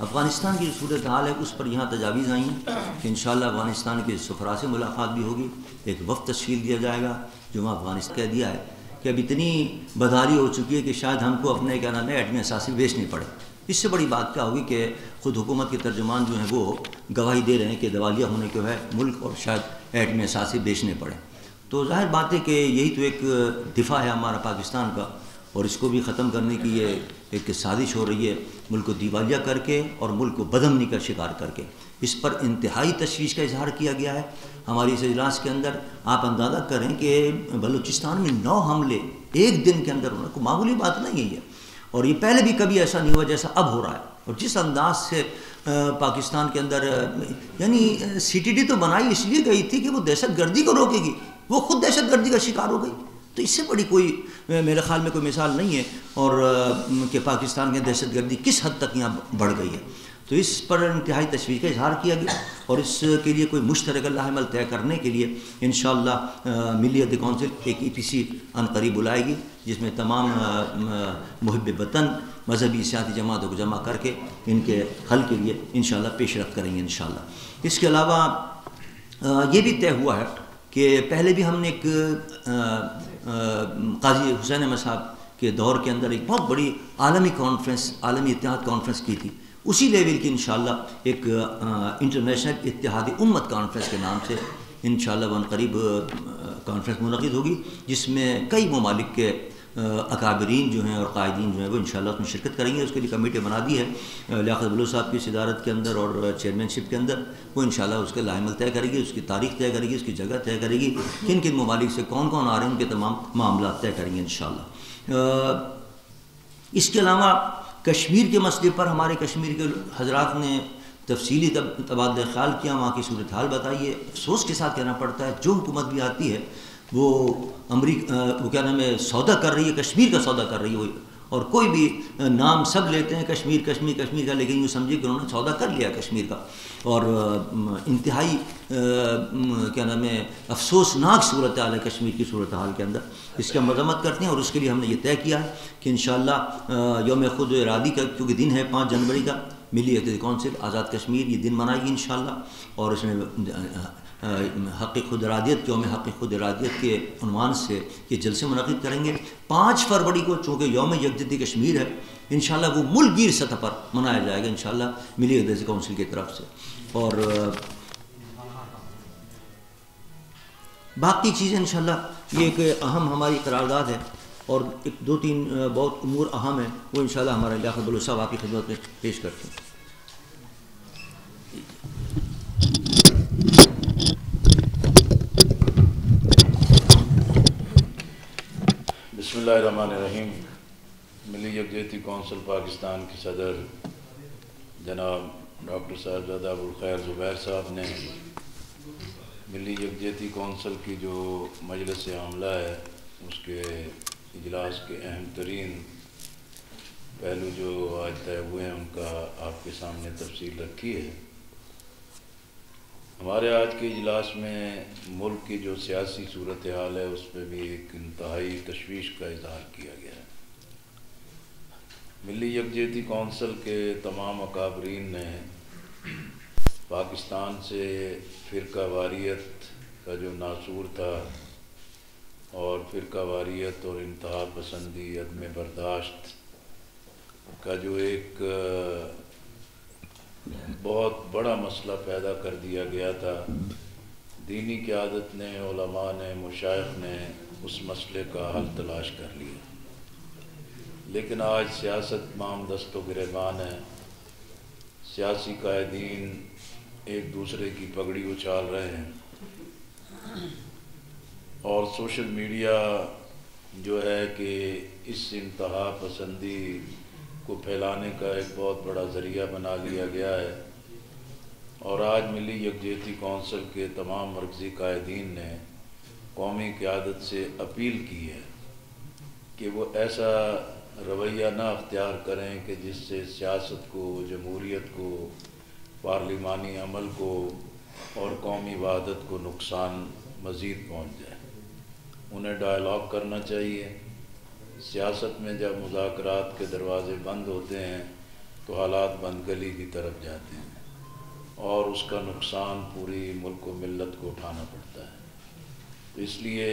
افغانستان کی جو صورتحال ہے اس پر یہاں تجاویز آئی ہیں کہ انشاءاللہ افغانستان کے سفراء سے ملاقات بھی ہوگی، ایک وفد تشکیل دیا جائے گا جو وہاں افغانستان کہہ دیا ہے کہ اب اتنی بدحالی ہو چکی ہے کہ شاید ہم کو اپنے ایٹمی اثاثے بیچنے پڑے۔ اس سے بڑی بات کیا ہوگی کہ خود حکومت کے ترجمان جو ہیں وہ گواہی دے رہے ہیں کہ دیوالیہ ہونے کو ہے ملک اور شاید ایٹمی اثاثے بیچنے پڑے۔ تو ظاہر بات ہے کہ یہی تو ایک دفاع ہے ہمارا پاکستان کا، اور اس کو بھی ختم کرنے کی یہ ایک سازش ہو رہی ہے، ملک کو دیوالیہ کر کے اور ملک کو بدامنی کا شکار کر کے۔ اس پر انتہائی تشویش کا اظہار کیا گیا ہے ہماری اس اجلاس کے اندر۔ آپ اندازہ کریں کہ بلوچستان میں 9 حملے ایک دن کے اندر ہونا کوئی معمولی بات نہیں ہے، اور یہ پہلے بھی کبھی ایسا نہیں ہوا جیسا اب ہو رہا ہے۔ اور جس انداز سے پاکستان کے اندر یعنی CTD تو بنائی اس لیے گئی تھی کہ وہ دہشت گردی کو روکے گی، وہ خود دہشت گردی کا شکار ہو گئی۔ تو اس سے بڑی کوئی میرے خیال میں کوئی مثال نہیں ہے، اور کہ پاکستان کی دہشت گردی کس حد تک یہاں بڑھ گئی ہے۔ تو اس پر انتہائی تشویش کا اظہار کیا گیا، اور اس کے لیے کوئی مشترکہ لاہ عمل طے کرنے کے لیے انشاءاللہ ملی عہد کونسل ایک EPC عنقریب بلائے گی، جس میں تمام محب وطن مذہبی سیاسی جماعتوں کو جمع کر کے ان کے حل کے لیے انشاءاللہ پیش رفت کریں گے انشاءاللہ۔ اس کے علاوہ یہ بھی طے ہوا ہے کہ پہلے بھی ہم نے ایک قاضی حسین احمد صاحب کے دور کے اندر ایک بہت بڑی عالمی کانفرنس، عالمی اتحاد کانفرنس کی تھی، اسی لیول کی انشاءاللہ ایک انٹرنیشنل اتحاد امت کانفرنس کے نام سے انشاءاللہ عنقریب کانفرنس منعقد ہوگی، جس میں کئی ممالک کے اکابرین جو ہیں اور قائدین جو ہیں وہ انشاءاللہ اس میں شرکت کریں گے۔ اس کے لیے کمیٹی بنا دی ہے لیاقت بلوچ صاحب کی صدارت کے اندر اور چیئرمین شپ کے اندر، وہ انشاءاللہ اس کے لاہ عمل طے کرے گی، اس کی تاریخ طے کرے گی، اس کی جگہ طے کرے گی، کن کن ممالک سے کون کون آ رہے ہیں ان کے تمام معاملات طے کریں گے انشاءاللہ۔ اس کے علاوہ کشمیر کے مسئلے پر ہمارے کشمیر کے حضرات نے تفصیلی تبادلہ خیال کیا، وہاں کی صورتحال بتائیے۔ افسوس کے ساتھ کہنا پڑتا ہے جو حکومت بھی آتی ہے وہ وہ کیا نام ہے سودا کر رہی ہے، کشمیر کا سودا کر رہی ہے، اور کوئی بھی نام سب لیتے ہیں کشمیر کشمیر کشمیر کا، لیکن یوں سمجھے کہ انہوں نے سودا کر لیا کشمیر کا، اور انتہائی کیا نام ہے افسوسناک صورتحال ہے کشمیر کی صورتحال کے اندر۔ اس کی ہم مذمت کرتے ہیں، اور اس کے لیے ہم نے یہ طے کیا ہے کہ انشاءاللہ یوم خود ارادی کا کیونکہ دن ہے 5 جنوری کا، ملی عہد کونسل آزاد کشمیر یہ دن منائے گی انشاءاللہ، اور اس میں حق خود ارادیت یوم حق خود ارادیت کے عنوان سے یہ جلسے منعقد کریں گے۔ 5 فروری کو چونکہ یوم یکجہتی کشمیر ہے، انشاءاللہ وہ ملک گیر سطح پر منایا جائے گا انشاءاللہ ملی عہد کونسل کی طرف سے۔ اور باقی چیزیں انشاءاللہ یہ ایک اہم ہماری قرارداد ہے، اور ایک 2-3 بہت امور اہم ہیں، وہ انشاءاللہ ہمارے لیاقت بلوچ صاحب آپ کی خدمت میں پیش کرتے ہیں۔ بسم اللہ الرحمن الرحیم۔ ملی یکجہتی کونسل پاکستان کے صدر جناب ڈاکٹر صاحبزادہ ابوالخیر زبیر صاحب نے ملی یکجہتی کونسل کی جو مجلس عاملہ ہے اس کے اجلاس کے اہم ترین پہلو جو آج طے ہوئے ہیں ان کا آپ کے سامنے تفصیل رکھی ہے۔ ہمارے آج کے اجلاس میں ملک کی جو سیاسی صورتحال ہے اس پہ بھی ایک انتہائی تشویش کا اظہار کیا گیا ہے۔ ملی یکجہتی کونسل کے تمام اکابرین نے پاکستان سے فرقہ واریت کا جو ناسور تھا، اور فرقہ واریت اور انتہا پسندی عدم برداشت کا جو ایک بہت بڑا مسئلہ پیدا کر دیا گیا تھا، دینی قیادت نے، علماء نے، مشائخ نے اس مسئلے کا حل تلاش کر لیا، لیکن آج سیاست مام دست و گریبان ہے۔ سیاسی قائدین ایک دوسرے کی پگڑی اچھال رہے ہیں، اور سوشل میڈیا جو ہے کہ اس انتہا پسندی کو پھیلانے کا ایک بہت بڑا ذریعہ بنا لیا گیا ہے۔ اور آج ملی یکجہتی کونسل کے تمام مرکزی قائدین نے قومی قیادت سے اپیل کی ہے کہ وہ ایسا رویہ نہ اختیار کریں کہ جس سے سیاست کو، جمہوریت کو، پارلیمانی عمل کو اور قومی وحدت کو نقصان مزید پہنچ جائے۔ انہیں ڈائیلاگ کرنا چاہیے۔ سیاست میں جب مذاکرات کے دروازے بند ہوتے ہیں تو تو حالات بندگلی کی طرف جاتے ہیں اور اس کا نقصان پوری ملک و ملت کو اٹھانا پڑتا ہے۔ تو اس لیے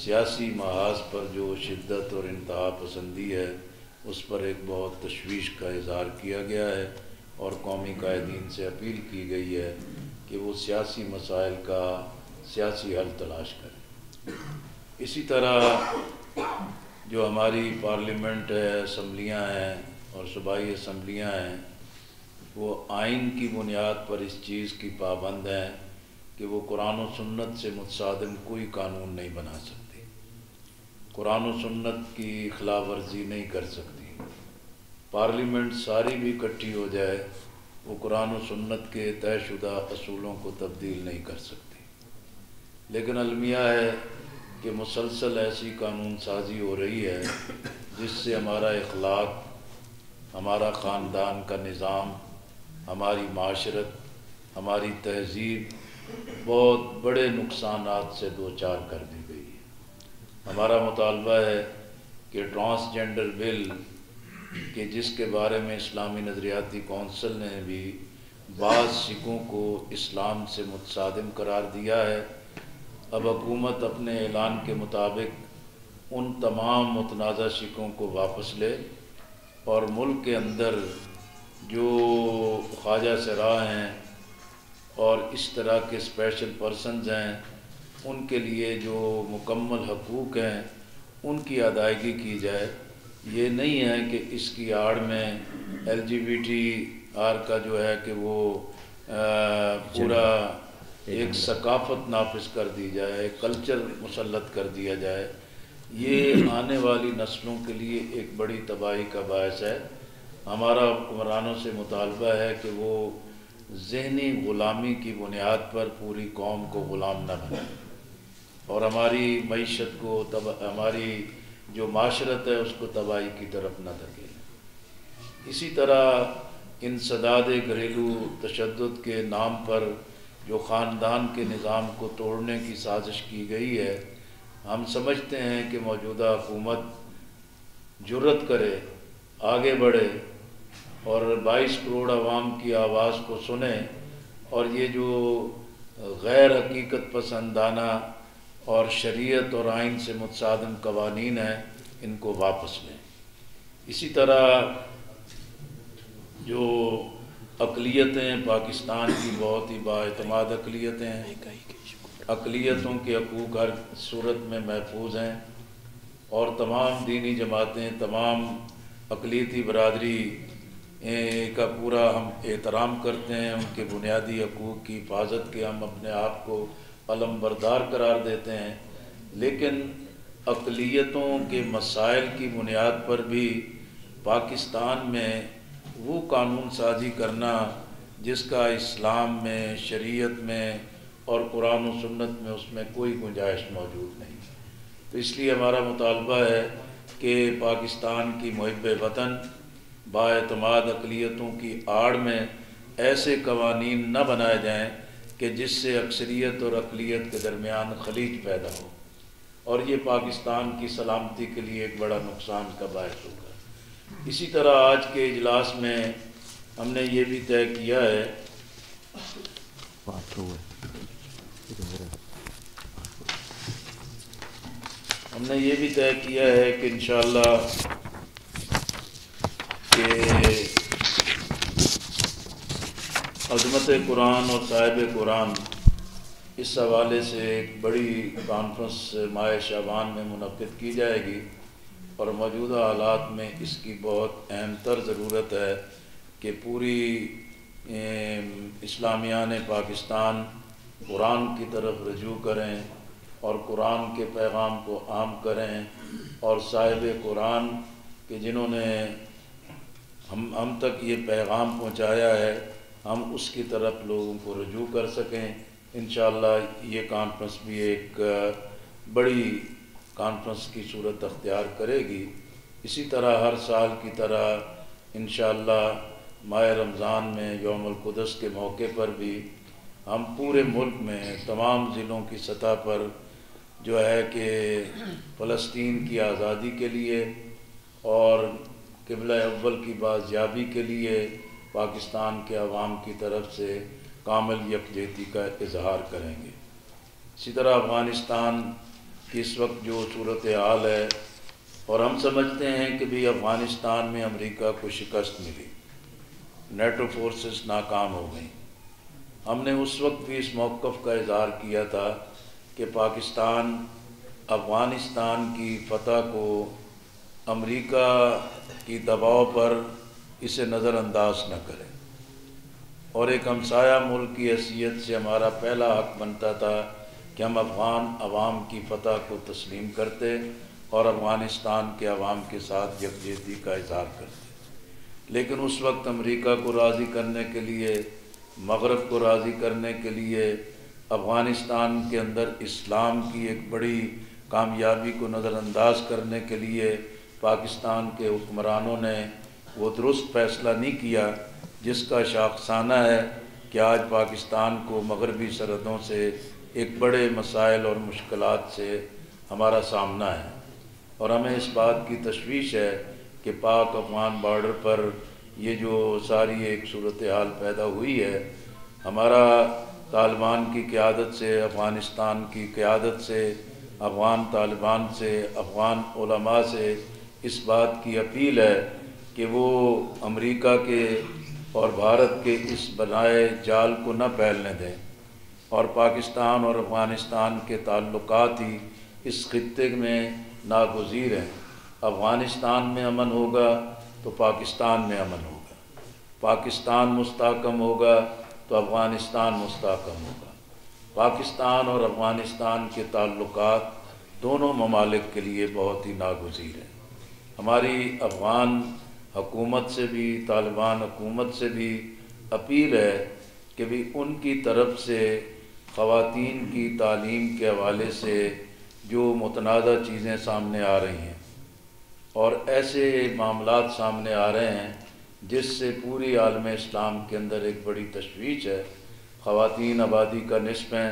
سیاسی محاذ پر جو شدت اور انتہا پسندی ہے اس پر ایک بہت تشویش کا اظہار کیا گیا ہے اور قومی قائدین سے اپیل کی گئی ہے کہ وہ سیاسی مسائل کا سیاسی حل تلاش کریں۔ اسی طرح جو ہماری پارلیمنٹ ہے، اسمبلیاں ہیں اور صوبائی اسمبلیاں ہیں، وہ آئین کی بنیاد پر اس چیز کی پابند ہیں کہ وہ قرآن و سنت سے متصادم کوئی قانون نہیں بنا سکتی، قرآن و سنت کی خلاف ورزی نہیں کر سکتی۔ پارلیمنٹ ساری بھی اکٹھی ہو جائے، وہ قرآن و سنت کے طے شدہ اصولوں کو تبدیل نہیں کر سکتی۔ لیکن المیہ ہے کہ مسلسل ایسی قانون سازی ہو رہی ہے جس سے ہمارا اخلاق، ہمارا خاندان کا نظام، ہماری معاشرت، ہماری تہذیب بہت بڑے نقصانات سے دوچار کر دی گئی ہے۔ ہمارا مطالبہ ہے کہ ٹرانسجنڈر بل کہ جس کے بارے میں اسلامی نظریاتی کونسل نے بھی بعض سکھوں کو اسلام سے متصادم قرار دیا ہے، اب حکومت اپنے اعلان کے مطابق ان تمام متنازع سکھوں کو واپس لے اور ملک کے اندر جو خواجہ سراء ہیں اور اس طرح کے اسپیشل پرسنز ہیں ان کے لیے جو مکمل حقوق ہیں ان کی ادائیگی کی جائے۔ یہ نہیں ہے کہ اس کی آڑ میں LGBTR کا جو ہے کہ وہ پورا ایک ثقافت نافذ کر دی جائے، ایک کلچر مسلط کر دیا جائے۔ یہ آنے والی نسلوں کے لیے ایک بڑی تباہی کا باعث ہے۔ ہمارا حکمرانوں سے مطالبہ ہے کہ وہ ذہنی غلامی کی بنیاد پر پوری قوم کو غلام نہ بنائیں اور ہماری معیشت کو ہماری جو معاشرت ہے اس کو تباہی کی طرف نہ دھکیلیں۔ اسی طرح انسداد گھریلو تشدد کے نام پر جو خاندان کے نظام کو توڑنے کی سازش کی گئی ہے، ہم سمجھتے ہیں کہ موجودہ حکومت جرأت کرے، آگے بڑھے اور 22 کروڑ عوام کی آواز کو سنے اور یہ جو غیر حقیقت پسندانہ اور شریعت اور آئین سے متصادم قوانین ہیں ان کو واپس لیں۔ اسی طرح جو اقلیتیں پاکستان کی بہت ہی بااعتماد اقلیتیں ہیں، اقلیتوں کے حقوق ہر صورت میں محفوظ ہیں اور تمام دینی جماعتیں، تمام اقلیتی برادری کا پورا ہم احترام کرتے ہیں، ان کے بنیادی حقوق کی حفاظت کے ہم اپنے آپ کو علم بردار قرار دیتے ہیں۔ لیکن اقلیتوں کے مسائل کی بنیاد پر بھی پاکستان میں وہ قانون سازی کرنا جس کا اسلام میں، شریعت میں اور قرآن و سنت میں اس میں کوئی گنجائش موجود نہیں۔ تو اس لیے ہمارا مطالبہ ہے کہ پاکستان کی محب وطن بااعتماد اقلیتوں کی آڑ میں ایسے قوانین نہ بنائے جائیں کہ جس سے اکثریت اور اقلیت کے درمیان خلیج پیدا ہو اور یہ پاکستان کی سلامتی کے لیے ایک بڑا نقصان کا باعث ہوگا۔ اسی طرح آج کے اجلاس میں ہم نے یہ بھی طے کیا ہے کہ انشاءاللہ کہ عظمت قرآن اور صاحب قرآن اس حوالے سے ایک بڑی کانفرنس ماہ شعبان میں منعقد کی جائے گی اور موجودہ حالات میں اس کی بہت اہم تر ضرورت ہے کہ پوری اسلامیان پاکستان قرآن کی طرف رجوع کریں اور قرآن کے پیغام کو عام کریں اور صاحب قرآن کہ جنہوں نے ہم تک یہ پیغام پہنچایا ہے ہم اس کی طرف لوگوں کو رجوع کر سکیں۔ انشاءاللہ یہ کانفرنس بھی ایک بڑی کانفرنس کی صورت اختیار کرے گی۔ اسی طرح ہر سال کی طرح انشاءاللہ ماہ رمضان میں یوم القدس کے موقع پر بھی ہم پورے ملک میں تمام ضلعوں کی سطح پر جو ہے کہ فلسطین کی آزادی کے لیے اور قبلہ اول کی بازیابی کے لیے پاکستان کے عوام کی طرف سے کامل یکجہتی کا اظہار کریں گے۔ اسی طرح افغانستان کی اس وقت جو صورتحال ہے، اور ہم سمجھتے ہیں کہ بھی افغانستان میں امریکہ کو شکست ملی، نیٹو فورسز ناکام ہو گئیں۔ ہم نے اس وقت بھی اس موقف کا اظہار کیا تھا کہ پاکستان افغانستان کی فتح کو امریکہ کی دباؤ پر اسے نظر انداز نہ کرے، اور ایک ہمسایہ ملک کی حیثیت سے ہمارا پہلا حق بنتا تھا کہ ہم افغان عوام کی فتح کو تسلیم کرتے اور افغانستان کے عوام کے ساتھ یکجہتی کا اظہار کرتے۔ لیکن اس وقت امریکہ کو راضی کرنے کے لیے، مغرب کو راضی کرنے کے لیے، افغانستان کے اندر اسلام کی ایک بڑی کامیابی کو نظر انداز کرنے کے لیے پاکستان کے حکمرانوں نے وہ درست فیصلہ نہیں کیا جس کا شاخسانہ ہے کہ آج پاکستان کو مغربی سرحدوں سے ایک بڑے مسائل اور مشکلات سے ہمارا سامنا ہے، اور ہمیں اس بات کی تشویش ہے کہ پاک افغان بارڈر پر یہ جو ساری ایک صورتحال پیدا ہوئی ہے، ہمارا طالبان کی قیادت سے، افغانستان کی قیادت سے، افغان طالبان سے، افغان علماء سے اس بات کی اپیل ہے کہ وہ امریکہ کے اور بھارت کے اس بنائے جال کو نہ پھیلنے دیں، اور پاکستان اور افغانستان کے تعلقات ہی اس خطے میں ناگزیر ہیں۔ افغانستان میں امن ہوگا تو پاکستان میں امن ہوگا، پاکستان مستحکم ہوگا تو افغانستان مستحکم ہوگا۔ پاکستان اور افغانستان کے تعلقات دونوں ممالک کے لیے بہت ہی ناگزیر ہیں۔ ہماری افغان حکومت سے بھی، طالبان حکومت سے بھی اپیل ہے کہ بھی ان کی طرف سے خواتین کی تعلیم کے حوالے سے جو متنازع چیزیں سامنے آ رہی ہیں اور ایسے معاملات سامنے آ رہے ہیں جس سے پوری عالم اسلام کے اندر ایک بڑی تشویش ہے۔ خواتین آبادی کا نصف ہیں،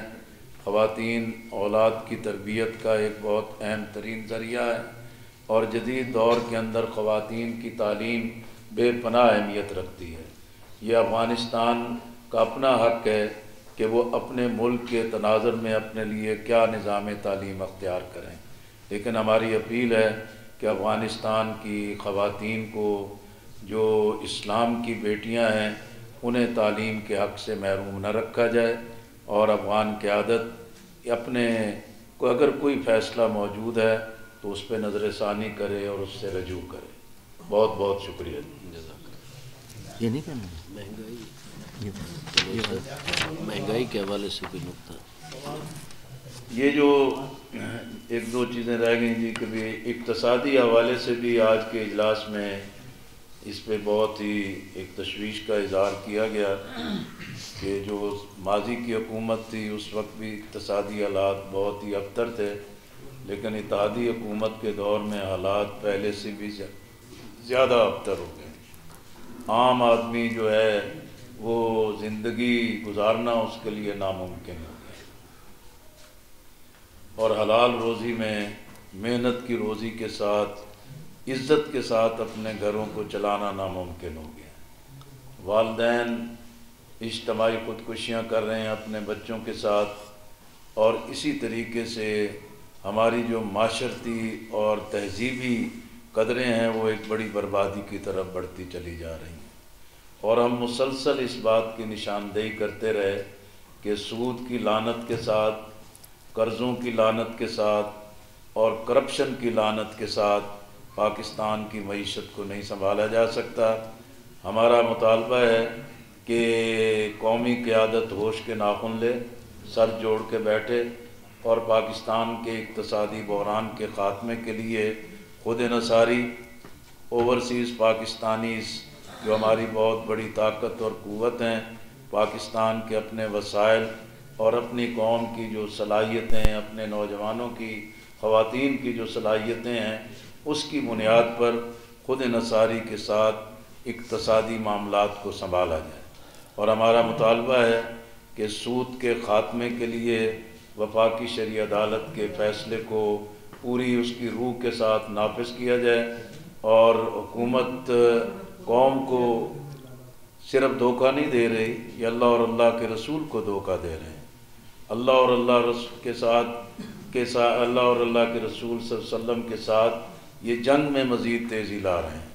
خواتین اولاد کی تربیت کا ایک بہت اہم ترین ذریعہ ہے، اور جدید دور کے اندر خواتین کی تعلیم بے پناہ اہمیت رکھتی ہے۔ یہ افغانستان کا اپنا حق ہے کہ وہ اپنے ملک کے تناظر میں اپنے لیے کیا نظام تعلیم اختیار کریں، لیکن ہماری اپیل ہے کہ افغانستان کی خواتین کو جو اسلام کی بیٹیاں ہیں انہیں تعلیم کے حق سے محروم نہ رکھا جائے، اور افغان قیادت اپنے کو اگر کوئی فیصلہ موجود ہے تو اس پہ نظر ثانی کرے اور اس سے رجوع کرے۔ بہت بہت شکریہ۔ یہ نہیں کرنا مہنگائی کے حوالے سے کوئی نقطہ؟ یہ جو ایک دو چیزیں رہ گئیں جی، کہ بھی اقتصادی حوالے سے بھی آج کے اجلاس میں اس پہ بہت ہی ایک تشویش کا اظہار کیا گیا کہ جو ماضی کی حکومت تھی اس وقت بھی اقتصادی حالات بہت ہی ابتر تھے، لیکن اتحادی حکومت کے دور میں حالات پہلے سے بھی زیادہ ابتر ہو گئے۔ عام آدمی جو ہے وہ زندگی گزارنا اس کے لیے ناممکن ہو گیا، اور حلال روزی میں محنت کی روزی کے ساتھ عزت کے ساتھ اپنے گھروں کو چلانا ناممکن ہو گیا۔ والدین اجتماعی خودکشیاں کر رہے ہیں اپنے بچوں کے ساتھ، اور اسی طریقے سے ہماری جو معاشرتی اور تہذیبی قدریں ہیں وہ ایک بڑی بربادی کی طرف بڑھتی چلی جا رہی ہیں، اور ہم مسلسل اس بات کی نشاندہی کرتے رہے کہ سود کی لعنت کے ساتھ، قرضوں کی لعنت کے ساتھ اور کرپشن کی لعنت کے ساتھ پاکستان کی معیشت کو نہیں سنبھالا جا سکتا۔ ہمارا مطالبہ ہے کہ قومی قیادت ہوش کے ناخن لے، سر جوڑ کے بیٹھے، اور پاکستان کے اقتصادی بحران کے خاتمے کے لیے خود انحصاری، اوورسیز پاکستانیز جو ہماری بہت بڑی طاقت اور قوت ہیں، پاکستان کے اپنے وسائل اور اپنی قوم کی جو صلاحیتیں، اپنے نوجوانوں کی، خواتین کی جو صلاحیتیں ہیں، اس کی بنیاد پر خود انحصاری کے ساتھ اقتصادی معاملات کو سنبھالا جائے، اور ہمارا مطالبہ ہے کہ سود کے خاتمے کے لیے وفاقی شرعی عدالت کے فیصلے کو پوری اس کی روح کے ساتھ نافذ کیا جائے، اور حکومت قوم کو صرف دھوکہ نہیں دے رہی، یہ اللہ اور اللہ کے رسول کو دھوکہ دے رہے ہیں۔ اللہ اور اللہ کے ساتھ اللہ اور اللہ کے رسول صلی اللہ علیہ وسلم کے ساتھ یہ جنگ میں مزید تیزی لا رہے ہیں،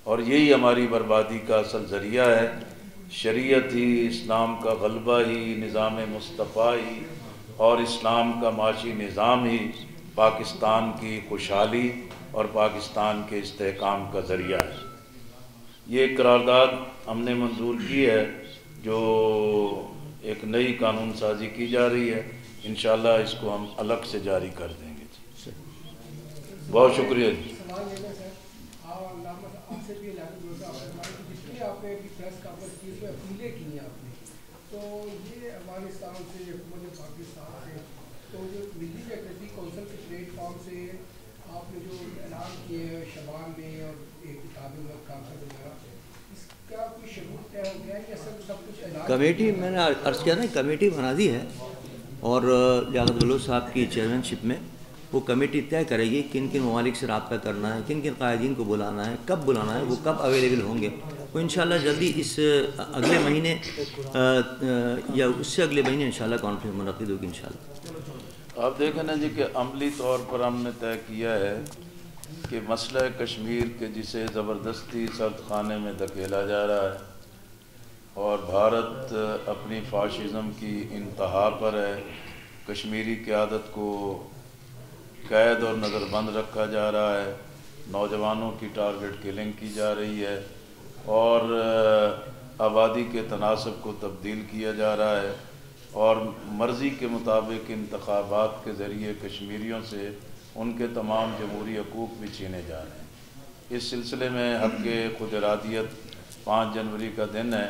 اور یہی ہماری بربادی کا اصل ذریعہ ہے۔ شریعت ہی، اسلام کا غلبہ ہی، نظام مصطفیٰ ہی اور اسلام کا معاشی نظام ہی پاکستان کی خوشحالی اور پاکستان کے استحکام کا ذریعہ ہے۔ یہ قرارداد ہم نے منظور کی ہے، جو ایک نئی قانون سازی کی جا رہی ہے، انشاءاللہ اس کو ہم الگ سے جاری کر دیں گے۔ بہت شکریہ جی۔ آپ نے پریس کانفرنس کی، اس میں اپیلیں کی ہیں آپ نے، تو یہ افغانستان سے، حکومت پاکستان سے، تو جو ملی سیکورٹی کونسل کے پلیٹ فارم سے آپ نے جو اعلان کیے ہیں شبان میں اور ایک کتابی کانفرنس وغیرہ، اس کا کوئی شیڈول طے ہو گیا ہے یا سب کچھ اعلان؟ کمیٹی میں نے عرض کیا نا، کمیٹی بنا دی ہے، اور لیاقت بلوچ صاحب کی چیئرمین شپ میں وہ کمیٹی طے کرے گی کن کن ممالک سے رابطہ کرنا ہے، کن کن قائدین کو بلانا ہے، کب بلانا ہے، وہ کب اویلیبل ہوں گے۔ وہ انشاءاللہ جلدی اس اگلے مہینے یا اس سے اگلے مہینے انشاءاللہ کانفرنس منعقد ہوگی انشاءاللہ۔ آپ دیکھیں نا جی کہ عملی طور پر ہم نے طے کیا ہے کہ مسئلہ کشمیر کے جسے زبردستی سرد خانے میں دھکیلا جا رہا ہے، اور بھارت اپنی فاشزم کی انتہا پر ہے، کشمیری قیادت کو قید اور نظر بند رکھا جا رہا ہے، نوجوانوں کی ٹارگٹ کلنگ کی جا رہی ہے، اور آبادی کے تناسب کو تبدیل کیا جا رہا ہے، اور مرضی کے مطابق انتخابات کے ذریعے کشمیریوں سے ان کے تمام جمہوری حقوق بھی چھینے جا رہے ہیں۔ اس سلسلے میں حق خود ارادیت 5 جنوری کا دن ہے،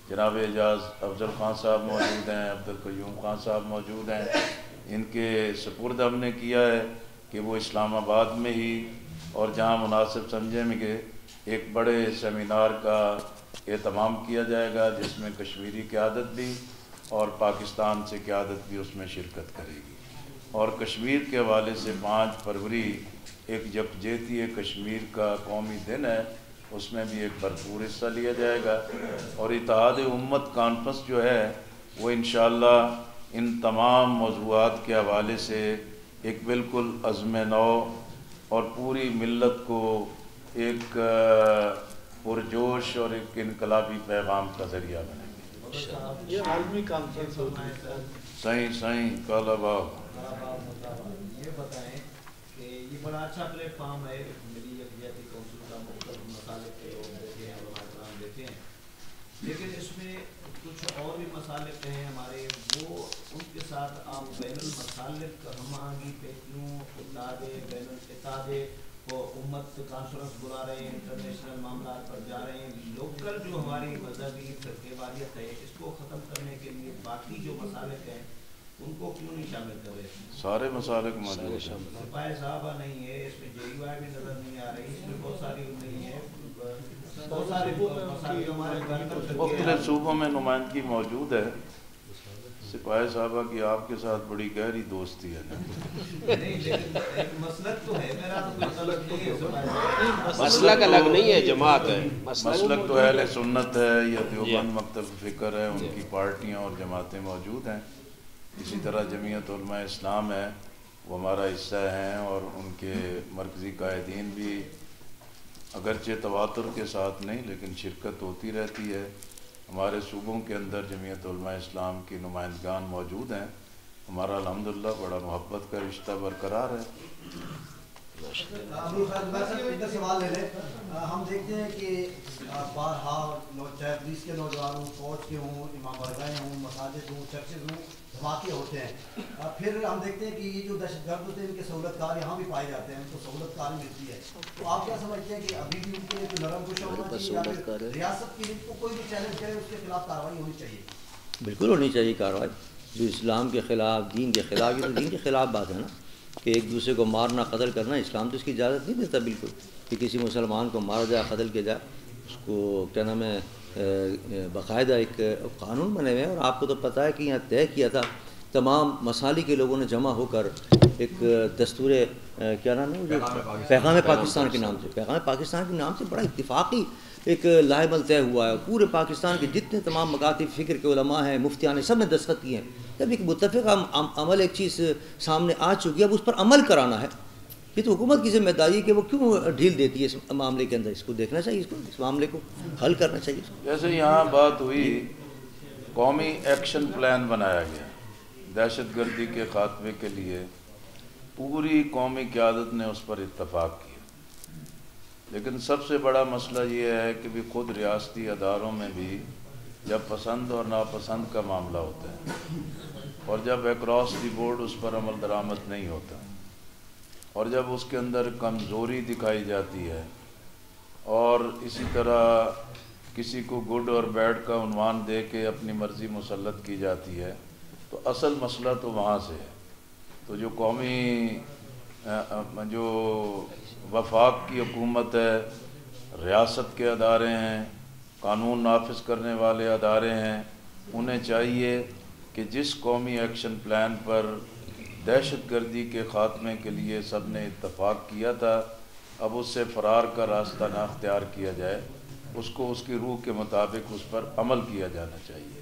جناب اعجاز افضل خان صاحب موجود ہیں، عبدالقیوم خان صاحب موجود ہیں، ان کے سپرد ہم نے کیا ہے کہ وہ اسلام آباد میں ہی اور جہاں مناسب سمجھیں گے ایک بڑے سیمینار کا اہتمام کیا جائے گا، جس میں کشمیری قیادت بھی اور پاکستان سے قیادت بھی اس میں شرکت کرے گی، اور کشمیر کے حوالے سے 5 فروری ایک یکجہتی کشمیر کا قومی دن ہے، اس میں بھی ایک بھرپور حصہ لیا جائے گا، اور اتحاد امت کانفرنس جو ہے وہ انشاءاللہ ان تمام موضوعات کے حوالے سے ایک بالکل عزم نو اور پوری ملت کو ایک پرجوش اور ایک انقلابی پیغام کا ذریعہ بنے گی۔ یہ عالمی کانفرنس ہونا ہے سائیں کالا باغ۔ یہ بتائیں کہ یہ بڑا اچھا پلیٹ فارم ہے، ملی یکجہتی کونسل کا مختلف مسائل کے لوگ دیتے ہیں، علماء کرام دیتے ہیں، لیکن اس میں کچھ اور بھی مسالک ہیں ہمارے، وہ ان کے ساتھ آپ بین المسالک ہم آہنگی پہ کیوں بین الاتحاد وہ امت کانفرنس بلا رہے ہیں، انٹرنیشنل معاملات پر جا رہے ہیں، لوکل جو ہماری مذہبی فرقے واریت ہے اس کو ختم کرنے کے لیے باقی جو مسالک ہیں ان کو کیوں نہیں شامل کر رہے؟ سارے مسالک موجود ہیں، سپاہی صاحبہ نہیں ہے اس میں، جے یو آئی بھی نظر نہیں آ رہی، اس میں بہت ساری نہیں ہے، بہت سارے مسالک ہمارے مختلف صوبوں میں نمائندگی موجود ہے۔ سپاہی صاحبہ کی آپ کے ساتھ بڑی گہری دوستی ہے، نہیں لیکن ایک مسلک تو ہے، میرا تو کوئی غلط نہیں ہے، مسلک الگ نہیں ہے، جماعت ہے، مسلک تو اہل سنت ہے یا دیوبند مکتب فکر ہے، ان کی پارٹیاں اور جماعتیں موجود ہیں۔ اسی طرح جمعیت علماء اسلام ہے، وہ ہمارا حصہ ہیں، اور ان کے مرکزی قائدین بھی اگرچہ تواتر کے ساتھ نہیں لیکن شرکت ہوتی رہتی ہے۔ ہمارے صوبوں کے اندر جمعیت علماء اسلام کی نمائندگان موجود ہیں، ہمارا الحمدللہ بڑا محبت کا رشتہ برقرار ہے۔ سوال ہے، ہم دیکھتے ہیں کہ بارہا چاہے پولیس کے نوجوان ہوں، فوج کے ہوں، امام برگاہیں ہوں، مساجد ہوں، چرچز ہوں، دھماکے ہوتے ہیں، پھر ہم دیکھتے ہیں کہ یہ جو دہشت گرد ہوتے ہیں ان کے سہولت کار یہاں بھی پائے جاتے ہیں، تو سہولت کار ملتی ہے، تو آپ کیا سمجھتے ہیں کہ ابھی بھی ان کے لیے نرم گوشہ ہونا چاہیے یا پھر ریاست کی کو کوئی بھی چیلنج کرے اس کے خلاف کارروائی ہونی چاہیے؟ بالکل ہونی چاہیے کارروائی، جو اسلام کے خلاف، دین کے خلاف، یہ تو دین کے خلاف بات ہے نا، کہ ایک دوسرے کو مارنا، قتل کرنا، اسلام تو اس کی اجازت نہیں دیتا بالکل، کہ کسی مسلمان کو مارا جائے، قتل کیا جائے، اس کو کیا نام ہے باقاعدہ ایک قانون بنے ہوئے ہیں، اور آپ کو تو پتہ ہے کہ یہاں طے کیا تھا، تمام مسالی کے لوگوں نے جمع ہو کر ایک دستور کیا نام ہے پیغام پاکستان کے نام سے، پیغام پاکستان کے نام سے بڑا اتفاقی ایک لائحہ عمل طے ہوا ہے. پورے پاکستان کے جتنے تمام مکاتب فکر کے علماء ہیں، مفتیان ہیں، سب نے دستخط کیے ہیں. جب ایک متفق عمل ایک چیز سامنے آ چکی ہے، اب اس پر عمل کرانا ہے. یہ تو حکومت کی ذمہ داری ہے کہ وہ کیوں ڈھیل دیتی ہے اس معاملے کے اندر. اس کو دیکھنا چاہیے، اس معاملے کو حل کرنا چاہیے. جیسے یہاں بات ہوئی، قومی ایکشن پلان بنایا گیا دہشت گردی کے خاتمے کے لیے، پوری قومی قیادت نے اس پر اتفاق کیا. لیکن سب سے بڑا مسئلہ یہ ہے کہ بھی خود ریاستی اداروں میں بھی جب پسند اور ناپسند کا معاملہ ہوتا ہے، اور جب اکراس دی بورڈ اس پر عمل درآمد نہیں ہوتا، اور جب اس کے اندر کمزوری دکھائی جاتی ہے، اور اسی طرح کسی کو گڈ اور بیڈ کا عنوان دے کے اپنی مرضی مسلط کی جاتی ہے، تو اصل مسئلہ تو وہاں سے ہے. تو جو قومی جو وفاق کی حکومت ہے، ریاست کے ادارے ہیں، قانون نافذ کرنے والے ادارے ہیں، انہیں چاہیے کہ جس قومی ایکشن پلان پر دہشت گردی کے خاتمے کے لیے سب نے اتفاق کیا تھا، اب اس سے فرار کا راستہ نہ اختیار کیا جائے، اس کو اس کی روح کے مطابق اس پر عمل کیا جانا چاہیے.